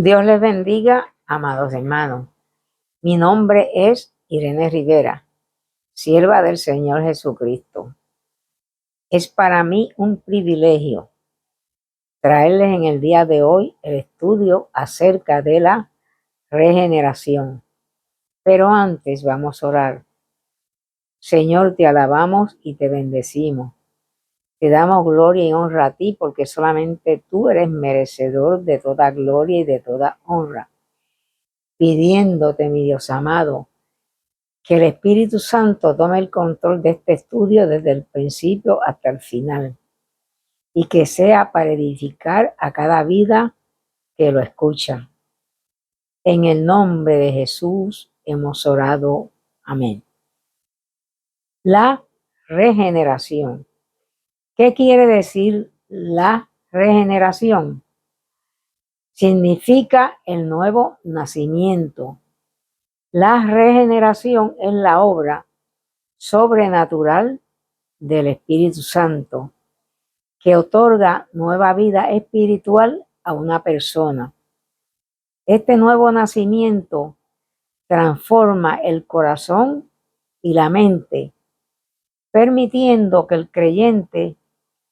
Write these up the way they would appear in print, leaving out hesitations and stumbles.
Dios les bendiga, amados hermanos. Mi nombre es Irene Rivera, sierva del Señor Jesucristo. Es para mí un privilegio traerles en el día de hoy el estudio acerca de la regeneración. Pero antes vamos a orar. Señor, te alabamos y te bendecimos. Te damos gloria y honra a ti porque solamente tú eres merecedor de toda gloria y de toda honra. Pidiéndote, mi Dios amado, que el Espíritu Santo tome el control de este estudio desde el principio hasta el final y que sea para edificar a cada vida que lo escucha. En el nombre de Jesús hemos orado. Amén. La regeneración. ¿Qué quiere decir la regeneración? Significa el nuevo nacimiento. La regeneración es la obra sobrenatural del Espíritu Santo que otorga nueva vida espiritual a una persona. Este nuevo nacimiento transforma el corazón y la mente, permitiendo que el creyente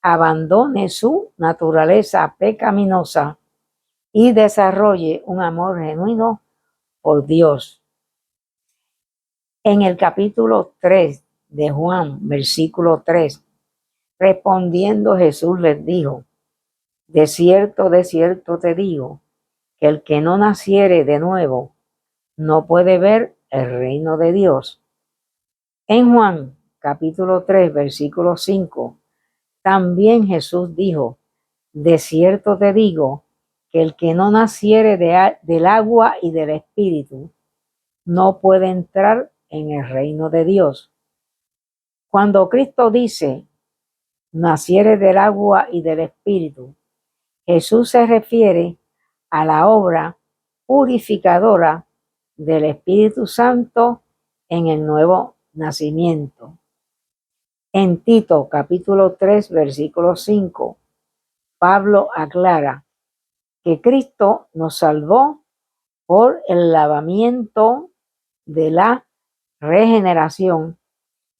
abandone su naturaleza pecaminosa y desarrolle un amor genuino por Dios. En el capítulo 3 de Juan, versículo 3, respondiendo Jesús les dijo: de cierto te digo, que el que no naciere de nuevo no puede ver el reino de Dios. En Juan, capítulo 3, versículo 5, también Jesús dijo: de cierto te digo, que el que no naciere del agua y del Espíritu no puede entrar en el reino de Dios. Cuando Cristo dice naciere del agua y del Espíritu, Jesús se refiere a la obra purificadora del Espíritu Santo en el nuevo nacimiento. En Tito capítulo 3 versículo 5, Pablo aclara que Cristo nos salvó por el lavamiento de la regeneración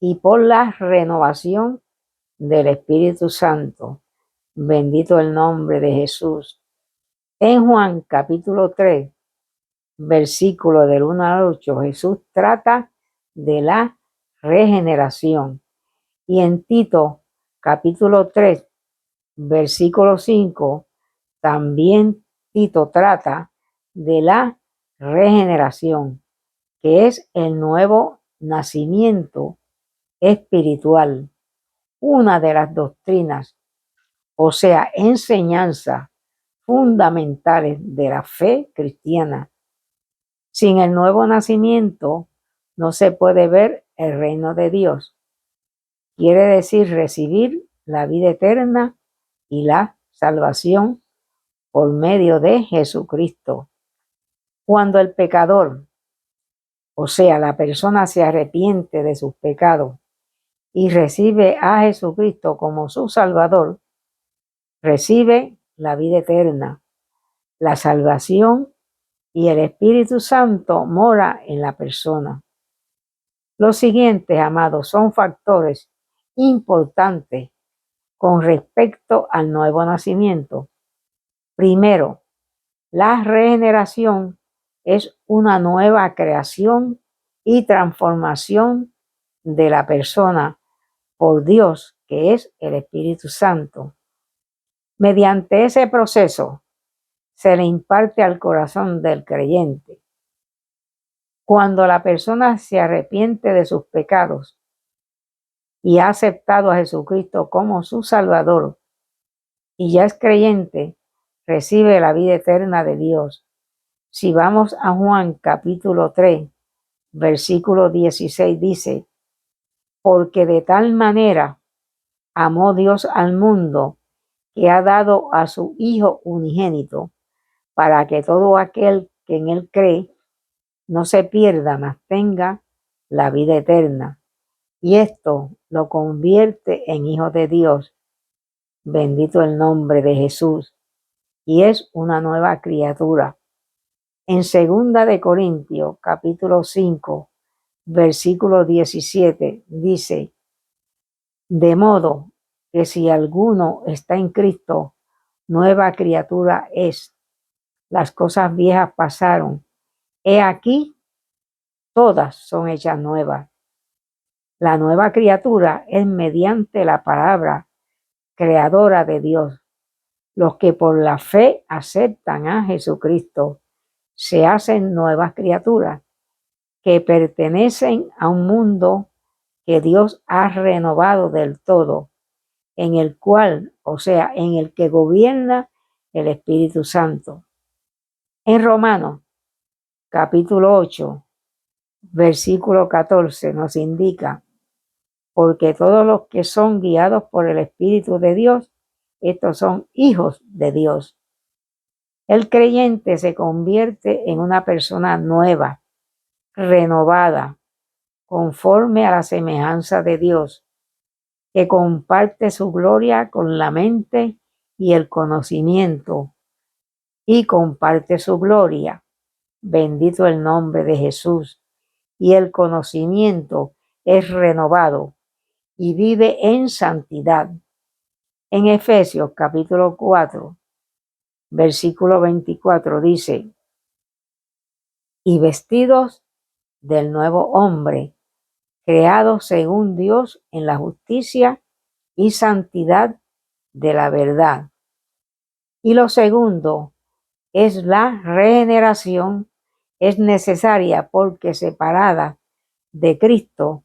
y por la renovación del Espíritu Santo. Bendito el nombre de Jesús. En Juan capítulo 3, versículo del 1 al 8, Jesús trata de la regeneración. Y en Tito capítulo 3, versículo 5, también Tito trata de la regeneración, que es el nuevo nacimiento espiritual, una de las doctrinas, o sea, enseñanzas fundamentales de la fe cristiana. Sin el nuevo nacimiento no se puede ver el reino de Dios. Quiere decir recibir la vida eterna y la salvación por medio de Jesucristo. Cuando el pecador, o sea, la persona se arrepiente de sus pecados y recibe a Jesucristo como su Salvador, recibe la vida eterna, la salvación, y el Espíritu Santo mora en la persona. Los siguientes, amados, son factores importantes con respecto al nuevo nacimiento. Primero, la regeneración es una nueva creación y transformación de la persona por Dios, que es el Espíritu Santo. Mediante ese proceso se le imparte al corazón del creyente. Cuando la persona se arrepiente de sus pecados y ha aceptado a Jesucristo como su Salvador y ya es creyente, recibe la vida eterna de Dios. Si vamos a Juan capítulo 3, versículo 16, dice: porque de tal manera amó Dios al mundo que ha dado a su Hijo unigénito, para que todo aquel que en él cree no se pierda, mas tenga la vida eterna. Y esto lo convierte en hijo de Dios. Bendito el nombre de Jesús. Y es una nueva criatura. En 2 Corintios, capítulo 5, versículo 17, dice: de modo que si alguno está en Cristo, nueva criatura es. Las cosas viejas pasaron. He aquí, todas son hechas nuevas. La nueva criatura es mediante la palabra creadora de Dios. Los que por la fe aceptan a Jesucristo se hacen nuevas criaturas que pertenecen a un mundo que Dios ha renovado del todo, en el cual, o sea, en el que gobierna el Espíritu Santo. En Romanos, capítulo 8, versículo 14, nos indica: porque todos los que son guiados por el Espíritu de Dios, estos son hijos de Dios. El creyente se convierte en una persona nueva, renovada, conforme a la semejanza de Dios, que comparte su gloria con la mente y el conocimiento, y comparte su gloria. Bendito el nombre de Jesús. Y el conocimiento es renovado y vive en santidad. En Efesios capítulo 4, versículo 24 dice: y vestidos del nuevo hombre, creado según Dios en la justicia y santidad de la verdad. Y lo segundo es la regeneración. Es necesaria porque separada de Cristo,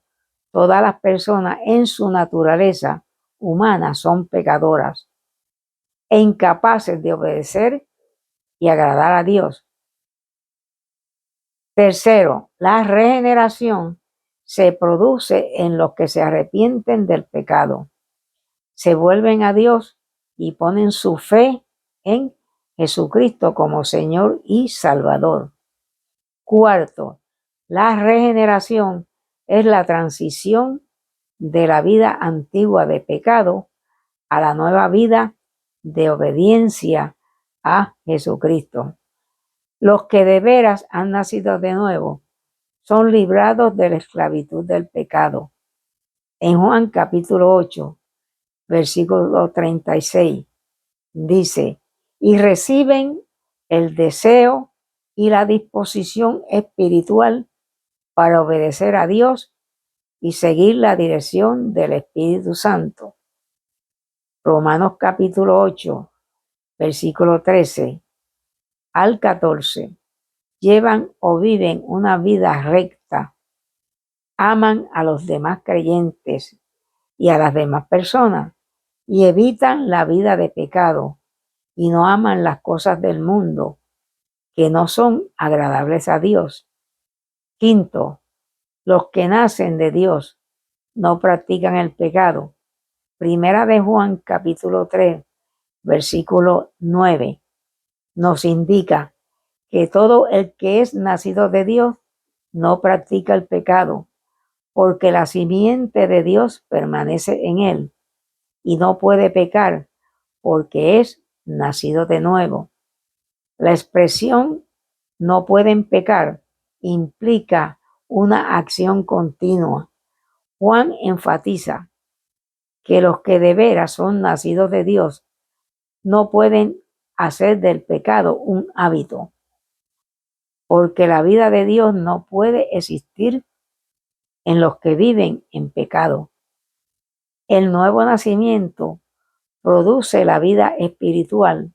todas las personas en su naturaleza humana son pecadoras e incapaces de obedecer y agradar a Dios. Tercero, la regeneración se produce en los que se arrepienten del pecado, se vuelven a Dios y ponen su fe en Jesucristo como Señor y Salvador. Cuarto, la regeneración es la transición de la vida antigua de pecado a la nueva vida de obediencia a Jesucristo. Los que de veras han nacido de nuevo son librados de la esclavitud del pecado. En Juan capítulo 8, versículo 36, dice: y reciben el deseo y la disposición espiritual para obedecer a Dios y seguir la dirección del Espíritu Santo. Romanos capítulo 8, versículo 13 al 14. Llevan o viven una vida recta, aman a los demás creyentes y a las demás personas y evitan la vida de pecado y no aman las cosas del mundo que no son agradables a Dios. Quinto, los que nacen de Dios no practican el pecado. Primera de Juan capítulo 3, versículo 9 nos indica que todo el que es nacido de Dios no practica el pecado, porque la simiente de Dios permanece en él y no puede pecar porque es nacido de nuevo. La expresión no pueden pecar implica una acción continua. Juan enfatiza que los que de veras son nacidos de Dios no pueden hacer del pecado un hábito, porque la vida de Dios no puede existir en los que viven en pecado. El nuevo nacimiento produce la vida espiritual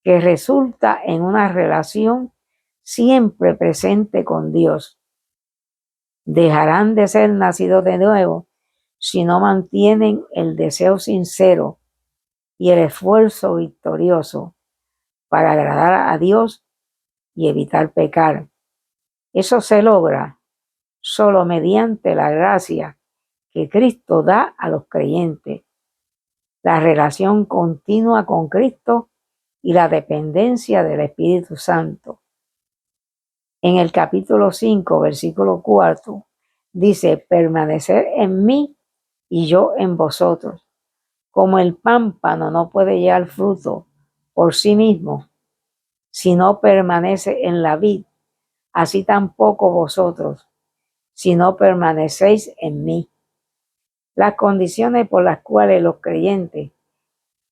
que resulta en una relación siempre presente con Dios. Dejarán de ser nacidos de nuevo si no mantienen el deseo sincero y el esfuerzo victorioso para agradar a Dios y evitar pecar. Eso se logra solo mediante la gracia que Cristo da a los creyentes, la relación continua con Cristo y la dependencia del Espíritu Santo. En el capítulo 5, versículo 4, dice: permanecer en mí y yo en vosotros. Como el pámpano no puede llevar fruto por sí mismo si no permanece en la vid, así tampoco vosotros, si no permanecéis en mí. Las condiciones por las cuales los creyentes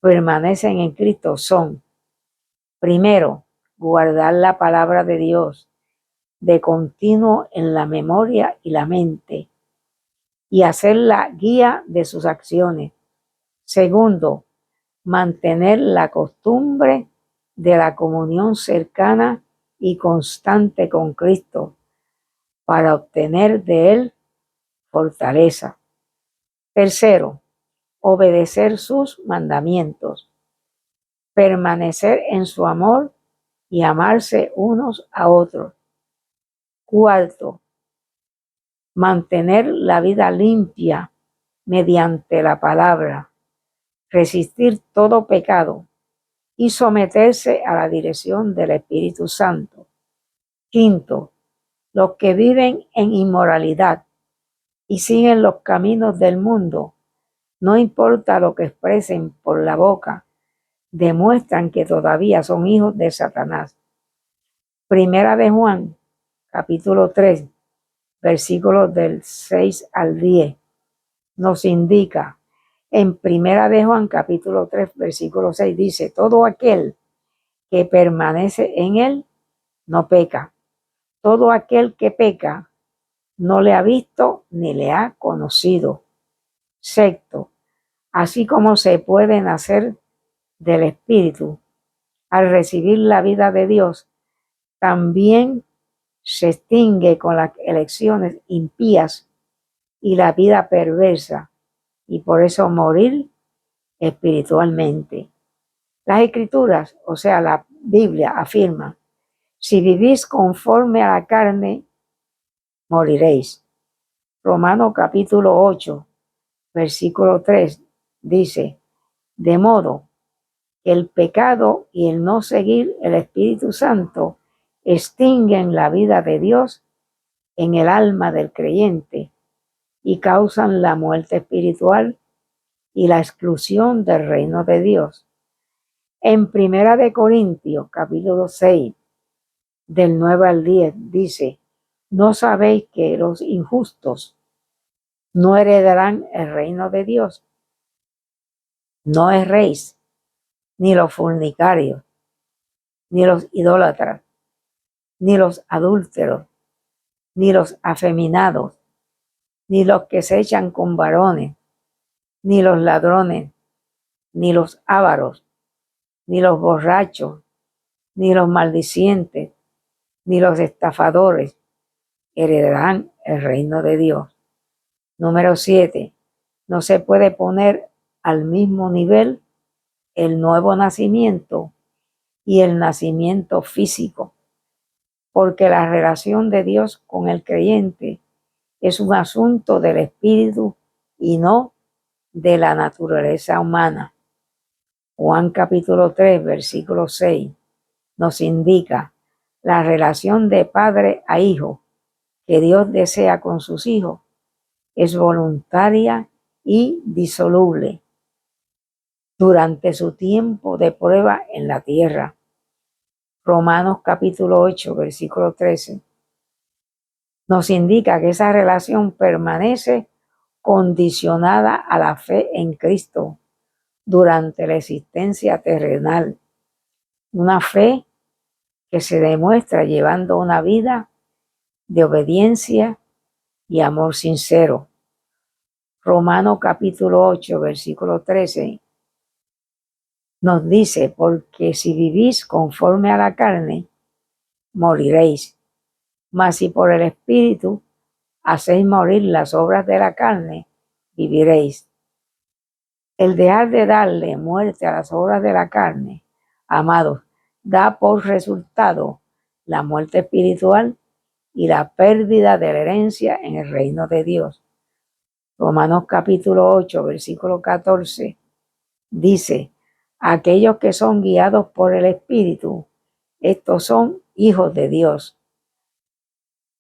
permanecen en Cristo son: primero, guardar la palabra de Dios de continuo en la memoria y la mente y hacer la guía de sus acciones. Segundo, mantener la costumbre de la comunión cercana y constante con Cristo para obtener de Él fortaleza. Tercero, obedecer sus mandamientos, permanecer en su amor y amarse unos a otros. Cuarto, mantener la vida limpia mediante la palabra, resistir todo pecado y someterse a la dirección del Espíritu Santo. Quinto, los que viven en inmoralidad y siguen los caminos del mundo, no importa lo que expresen por la boca, demuestran que todavía son hijos de Satanás. Primera de Juan, capítulo 3, versículos del 6 al 10, nos indica. En Primera de Juan, capítulo 3, versículo 6, dice: todo aquel que permanece en él no peca. Todo aquel que peca no le ha visto ni le ha conocido. Sexto, así como se puede nacer del Espíritu al recibir la vida de Dios, también se extingue con las elecciones impías y la vida perversa, y por eso morir espiritualmente. Las Escrituras, o sea, la Biblia, afirma: si vivís conforme a la carne, moriréis. Romanos capítulo 8, versículo 3 dice: de modo que el pecado y el no seguir el Espíritu Santo extinguen la vida de Dios en el alma del creyente y causan la muerte espiritual y la exclusión del reino de Dios. En Primera de Corintios, capítulo 6, del 9 al 10, dice: ¿no sabéis que los injustos no heredarán el reino de Dios? No erréis, ni los fornicarios, ni los idólatras, ni los adúlteros, ni los afeminados, ni los que se echan con varones, ni los ladrones, ni los ávaros, ni los borrachos, ni los maldicientes, ni los estafadores heredarán el reino de Dios. Número 7. No se puede poner al mismo nivel el nuevo nacimiento y el nacimiento físico, porque la relación de Dios con el creyente es un asunto del espíritu y no de la naturaleza humana. Juan capítulo 3, versículo 6 nos indica la relación de padre a hijo que Dios desea con sus hijos es voluntaria y disoluble durante su tiempo de prueba en la tierra. Romanos capítulo 8, versículo 13 nos indica que esa relación permanece condicionada a la fe en Cristo durante la existencia terrenal. Una fe que se demuestra llevando una vida de obediencia y amor sincero. Romanos capítulo 8, versículo 13 nos dice: porque si vivís conforme a la carne, moriréis. Mas si por el Espíritu hacéis morir las obras de la carne, viviréis. El dejar de darle muerte a las obras de la carne, amados, da por resultado la muerte espiritual y la pérdida de la herencia en el reino de Dios. Romanos capítulo 8, versículo 14 dice: aquellos que son guiados por el Espíritu, estos son hijos de Dios,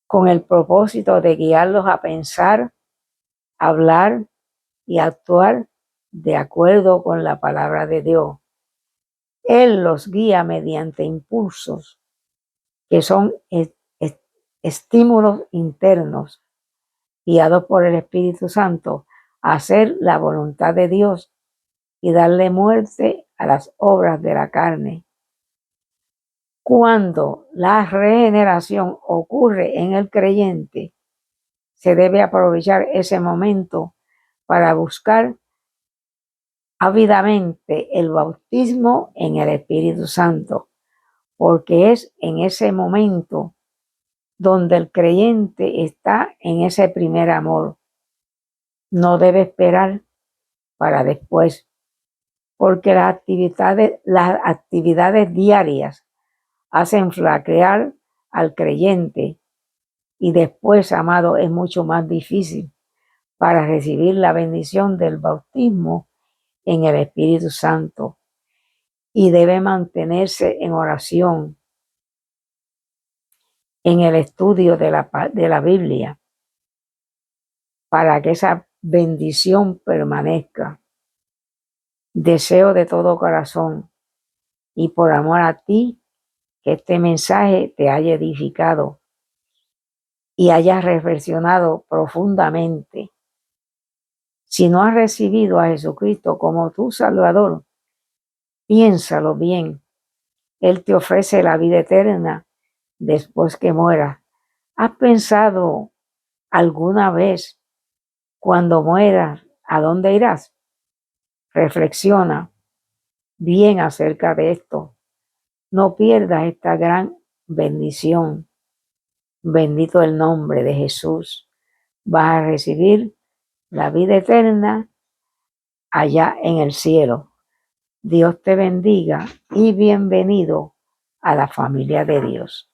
con el propósito de guiarlos a pensar, hablar y actuar de acuerdo con la palabra de Dios. Él los guía mediante impulsos que son estímulos internos, guiados por el Espíritu Santo, a hacer la voluntad de Dios y darle muerte a las obras de la carne. Cuando la regeneración ocurre en el creyente, se debe aprovechar ese momento para buscar ávidamente el bautismo en el Espíritu Santo, porque es en ese momento donde el creyente está en ese primer amor. No debe esperar para después, porque las actividades diarias hacen flaquear al creyente y después, amado, es mucho más difícil para recibir la bendición del bautismo en el Espíritu Santo, y debe mantenerse en oración, en el estudio de la Biblia, para que esa bendición permanezca. Deseo de todo corazón y por amor a ti que este mensaje te haya edificado y hayas reflexionado profundamente. Si no has recibido a Jesucristo como tu Salvador, piénsalo bien. Él te ofrece la vida eterna después que mueras. ¿Has pensado alguna vez cuando mueras a dónde irás? Reflexiona bien acerca de esto. No pierdas esta gran bendición. Bendito el nombre de Jesús. Vas a recibir la vida eterna allá en el cielo. Dios te bendiga y bienvenido a la familia de Dios.